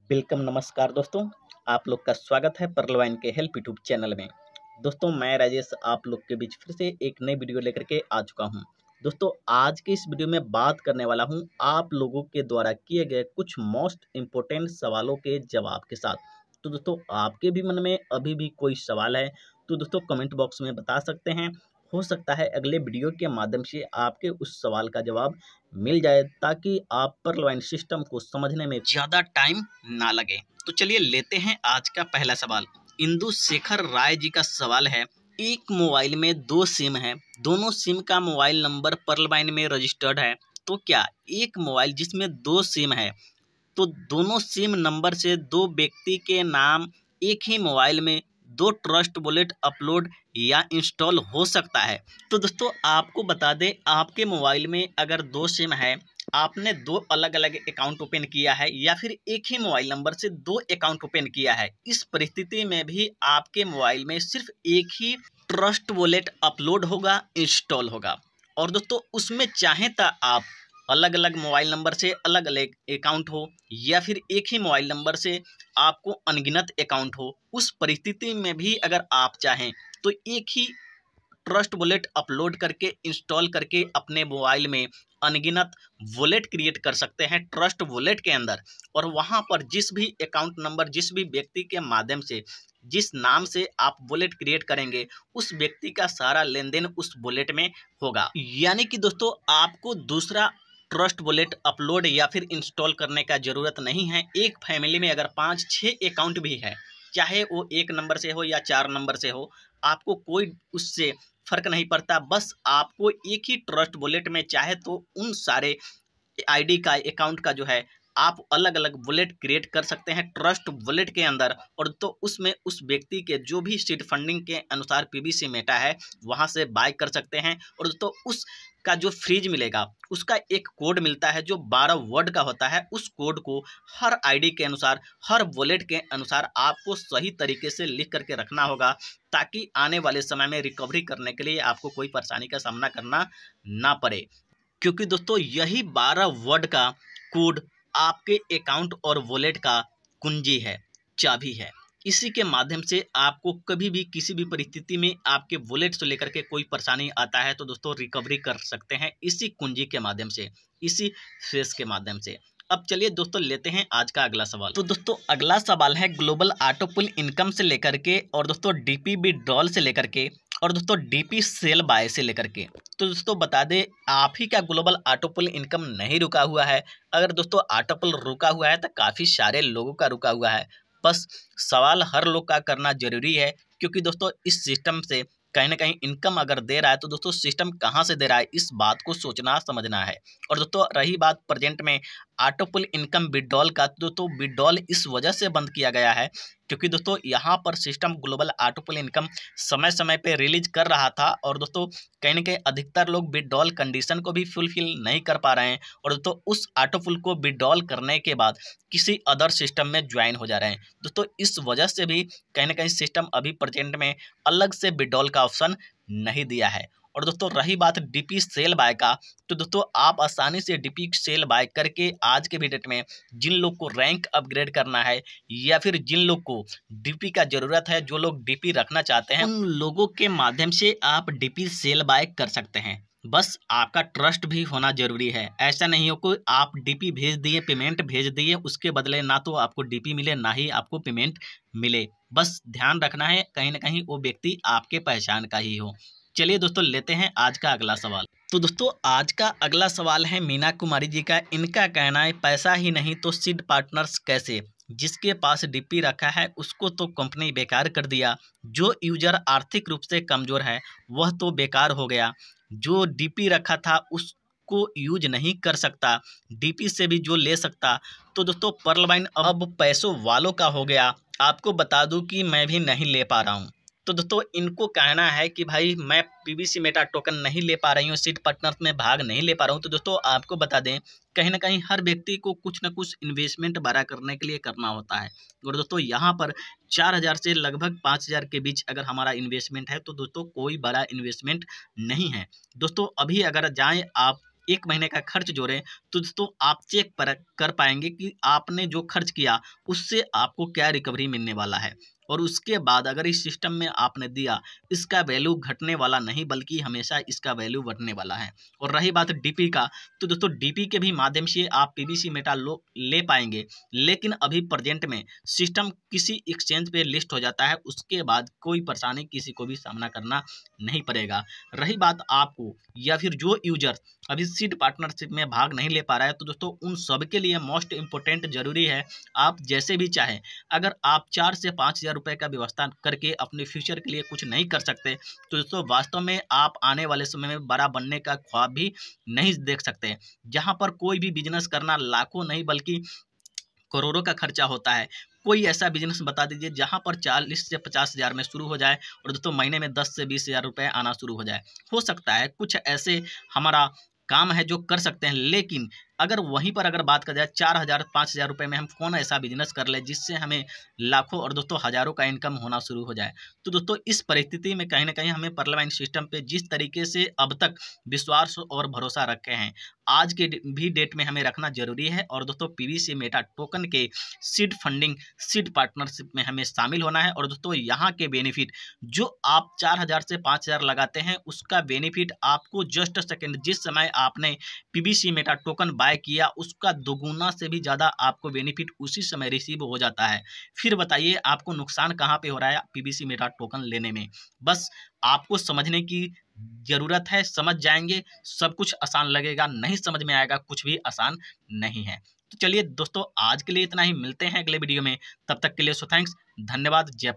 Welcome नमस्कार दोस्तों। आप लोग का स्वागत है पर्लवाइन के हेल्प यूट्यूब चैनल में। दोस्तों मैं राजेश आप लोग के बीच फिर से एक नई वीडियो लेकर के आ चुका हूं। दोस्तों आज की इस वीडियो में बात करने वाला हूं आप लोगों के द्वारा किए गए कुछ मोस्ट इम्पोर्टेंट सवालों के जवाब के साथ। तो दोस्तों आपके भी मन में अभी भी कोई सवाल है तो दोस्तों कमेंट बॉक्स में बता सकते हैं। हो सकता है अगले वीडियो के माध्यम से आपके उस सवाल का जवाब मिल जाए ताकि आप पर्लवाइन सिस्टम को समझने में ज़्यादा टाइम ना लगे। तो चलिए लेते हैं आज का पहला सवाल। इंदु शेखर राय जी का सवाल है, एक मोबाइल में दो सिम है, दोनों सिम का मोबाइल नंबर पर्लवाइन में रजिस्टर्ड है, तो क्या एक मोबाइल जिसमें दो सिम है तो दोनों सिम नंबर से दो व्यक्ति के नाम एक ही मोबाइल में दो ट्रस्ट वॉलेट अपलोड या इंस्टॉल हो सकता है? तो दोस्तों आपको बता दें, आपके मोबाइल में अगर दो सिम है, आपने दो अलग अलग अकाउंट ओपन किया है या फिर एक ही मोबाइल नंबर से दो अकाउंट ओपन किया है, इस परिस्थिति में भी आपके मोबाइल में सिर्फ एक ही ट्रस्ट वॉलेट अपलोड होगा, इंस्टॉल होगा। और दोस्तों उसमें चाहे तो आप अलग अलग मोबाइल नंबर से अलग अलग अकाउंट हो या फिर एक ही मोबाइल नंबर से आपको अनगिनत अकाउंट हो, उस परिस्थिति में भी अगर आप चाहें तो एक ही ट्रस्ट वॉलेट अपलोड करके इंस्टॉल करके अपने मोबाइल में अनगिनत वॉलेट क्रिएट कर सकते हैं ट्रस्ट वॉलेट के अंदर। और वहां पर जिस भी अकाउंट नंबर, जिस भी व्यक्ति के माध्यम से, जिस नाम से आप वॉलेट क्रिएट करेंगे, उस व्यक्ति का सारा लेन देन उस वॉलेट में होगा। यानी कि दोस्तों आपको दूसरा ट्रस्ट वॉलेट अपलोड या फिर इंस्टॉल करने का ज़रूरत नहीं है। एक फैमिली में अगर 5-6 अकाउंट भी है, चाहे वो एक नंबर से हो या 4 नंबर से हो, आपको कोई उससे फ़र्क नहीं पड़ता। बस आपको एक ही ट्रस्ट वॉलेट में चाहे तो उन सारे आईडी का, अकाउंट का जो है, आप अलग अलग वॉलेट क्रिएट कर सकते हैं ट्रस्ट वॉलेट के अंदर। और तो उसमें उस व्यक्ति के जो भी सीड फंडिंग के अनुसार पीवीसी मेटा है वहां से बाय कर सकते हैं। और तो उस का जो फ्रीज मिलेगा, उसका एक कोड मिलता है जो 12 वर्ड का होता है। उस कोड को हर आईडी के अनुसार, हर वॉलेट के अनुसार आपको सही तरीके से लिख करके रखना होगा ताकि आने वाले समय में रिकवरी करने के लिए आपको कोई परेशानी का सामना करना ना पड़े। क्योंकि दोस्तों यही 12 वर्ड का कोड आपके अकाउंट और वॉलेट का कुंजी है, चाबी है। इसी के माध्यम से आपको कभी भी किसी भी परिस्थिति में आपके वॉलेट से लेकर के कोई परेशानी आता है तो दोस्तों रिकवरी कर सकते हैं इसी कुंजी के माध्यम से, इसी फेस के माध्यम से। अब चलिए दोस्तों लेते हैं आज का अगला सवाल। तो दोस्तों अगला सवाल है ग्लोबल ऑटो पुल इनकम से लेकर के और दोस्तों डीपी विड्रॉल से लेकर के और दोस्तों डीपी सेल बाय से लेकर के। तो दोस्तों बता दें, आप ही का ग्लोबल ऑटो पुल इनकम नहीं रुका हुआ है। अगर दोस्तों ऑटो पुल रुका हुआ है तो काफ़ी सारे लोगों का रुका हुआ है। बस सवाल हर लोग का करना जरूरी है, क्योंकि दोस्तों इस सिस्टम से कहीं ना कहीं इनकम अगर दे रहा है तो दोस्तों सिस्टम कहाँ से दे रहा है, इस बात को सोचना समझना है। और दोस्तों रही बात प्रेजेंट में ऑटो पुल इनकम विड्रॉल का, तो दोस्तों विड्रॉल इस वजह से बंद किया गया है क्योंकि दोस्तों यहाँ पर सिस्टम ग्लोबल ऑटो पुल इनकम समय समय पे रिलीज कर रहा था और दोस्तों कहीं ना कहीं अधिकतर लोग विड्रॉल कंडीशन को भी फुलफिल नहीं कर पा रहे हैं। और दोस्तों उस ऑटो पुल को विड्रॉल करने के बाद किसी अदर सिस्टम में ज्वाइन हो जा रहे हैं। दोस्तों इस वजह से भी कहीं ना कहीं सिस्टम अभी प्रेजेंट में अलग से विड्रॉल का ऑप्शन नहीं दिया है। और दोस्तों रही बात डीपी सेल बाय का, तो दोस्तों आप आसानी से डीपी सेल बाय करके आज के भी डेट में जिन लोग को रैंक अपग्रेड करना है या फिर जिन लोग को डीपी का ज़रूरत है, जो लोग डीपी रखना चाहते हैं, उन लोगों के माध्यम से आप डीपी सेल बाय कर सकते हैं। बस आपका ट्रस्ट भी होना जरूरी है। ऐसा नहीं हो कि आप डीपी भेज दिए, पेमेंट भेज दिए, उसके बदले ना तो आपको डीपी मिले ना ही आपको पेमेंट मिले। बस ध्यान रखना है कहीं ना कहीं वो व्यक्ति आपके पहचान का ही हो। चलिए दोस्तों लेते हैं आज का अगला सवाल। तो दोस्तों आज का अगला सवाल है मीना कुमारी जी का। इनका कहना है पैसा ही नहीं तो सीड पार्टनर्स कैसे? जिसके पास डीपी रखा है उसको तो कंपनी बेकार कर दिया। जो यूजर आर्थिक रूप से कमजोर है वह तो बेकार हो गया। जो डीपी रखा था उसको यूज नहीं कर सकता, डीपी से भी जो ले सकता। तो दोस्तों पर्लवाइन अब पैसों वालों का हो गया। आपको बता दूं कि मैं भी नहीं ले पा रहा हूँ। तो दोस्तों इनको कहना है कि भाई मैं पीवीसी मेटा टोकन नहीं ले पा रही हूँ, सीड पार्टनर्स में भाग नहीं ले पा रहा हूँ। तो दोस्तों आपको बता दें, कहीं ना कहीं हर व्यक्ति को कुछ ना कुछ इन्वेस्टमेंट बड़ा करने के लिए करना होता है। और दोस्तों यहाँ पर 4000 से लगभग 5000 के बीच अगर हमारा इन्वेस्टमेंट है तो दोस्तों कोई बड़ा इन्वेस्टमेंट नहीं है। दोस्तों अभी अगर जाएँ आप 1 महीने का खर्च जोड़ें तो दोस्तों आप चेक कर पाएंगे कि आपने जो खर्च किया उससे आपको क्या रिकवरी मिलने वाला है। और उसके बाद अगर इस सिस्टम में आपने दिया, इसका वैल्यू घटने वाला नहीं बल्कि हमेशा इसका वैल्यू बढ़ने वाला है। और रही बात डीपी का, तो दोस्तों डीपी के भी माध्यम से आप पीवीसी मेटा ले पाएंगे, लेकिन अभी प्रेजेंट में सिस्टम किसी एक्सचेंज पे लिस्ट हो जाता है, उसके बाद कोई परेशानी किसी को भी सामना करना नहीं पड़ेगा। रही बात आपको या फिर जो यूजर अभी सीड पार्टनरशिप में भाग नहीं ले पा रहा है, तो दोस्तों उन सब के लिए मोस्ट इंपोर्टेंट जरूरी है, आप जैसे भी चाहें, अगर आप 4 से 5 हज़ार रुपये का व्यवस्था करके अपने फ्यूचर के लिए कुछ नहीं कर सकते, तो दोस्तों वास्तव में आप आने वाले समय में बड़ा बनने का ख्वाब भी नहीं देख सकते। जहां पर कोई भी बिजनेस करना लाखों नहीं बल्कि करोड़ों का खर्चा होता है। कोई ऐसा बिजनेस बता दीजिए जहां पर 40 से 50 हज़ार में शुरू हो जाए और दोस्तों महीने में 10 से 20 हज़ार रुपये आना शुरू हो जाए। हो सकता है कुछ ऐसे हमारा काम है जो कर सकते हैं, लेकिन अगर वहीं पर अगर बात कर जाए 4 हज़ार 5 हज़ार रुपये में हम कौन ऐसा बिजनेस कर ले जिससे हमें लाखों और दोस्तों हज़ारों का इनकम होना शुरू हो जाए। तो दोस्तों इस परिस्थिति में कहीं ना कहीं हमें परलवाइन सिस्टम पे जिस तरीके से अब तक विश्वास और भरोसा रखे हैं, आज के भी डेट में हमें रखना जरूरी है। और दोस्तों पीवीसी मेटा टोकन के सीड फंडिंग सीड पार्टनरशिप में हमें शामिल होना है। और दोस्तों यहाँ के बेनिफिट जो आप 4 हज़ार से 5 हज़ार लगाते हैं, उसका बेनिफिट आपको जस्ट सेकेंड जिस समय आपने पीवीसी मेटा टोकन बाय किया उसका दोगुना से भी ज़्यादा आपको बेनिफिट उसी समय रिसीव हो जाता है। फिर बताइए आपको नुकसान कहाँ पे हो रहा है पीवीसी मेटा टोकन लेने में। बस आपको समझने की जरूरत है, समझ जाएंगे सब कुछ आसान लगेगा, नहीं समझ में आएगा कुछ भी आसान नहीं है। तो चलिए दोस्तों आज के लिए इतना ही, मिलते हैं अगले वीडियो में, तब तक के लिए सो थैंक्स, धन्यवाद, जय।